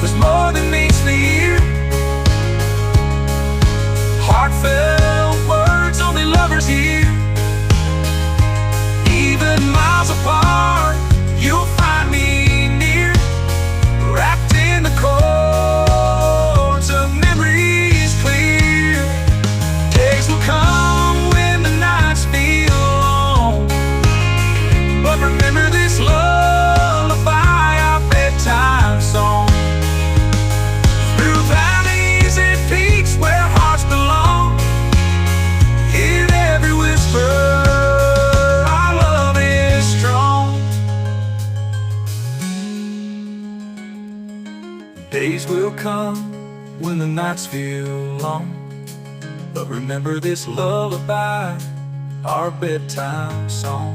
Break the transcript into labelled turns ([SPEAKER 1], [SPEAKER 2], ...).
[SPEAKER 1] There's more than meets the ear. Heartfelt words only lovers hear. Even miles apart, you'll find me near, wrapped in the cords of memories clear. Days will come when the nights feel long, but remember this lullaby, our bedtime song. Through valleys and peaks where hearts belong, in every whisper our love is strong. Days will come when the nights feel long, but remember this lullaby, our bedtime song.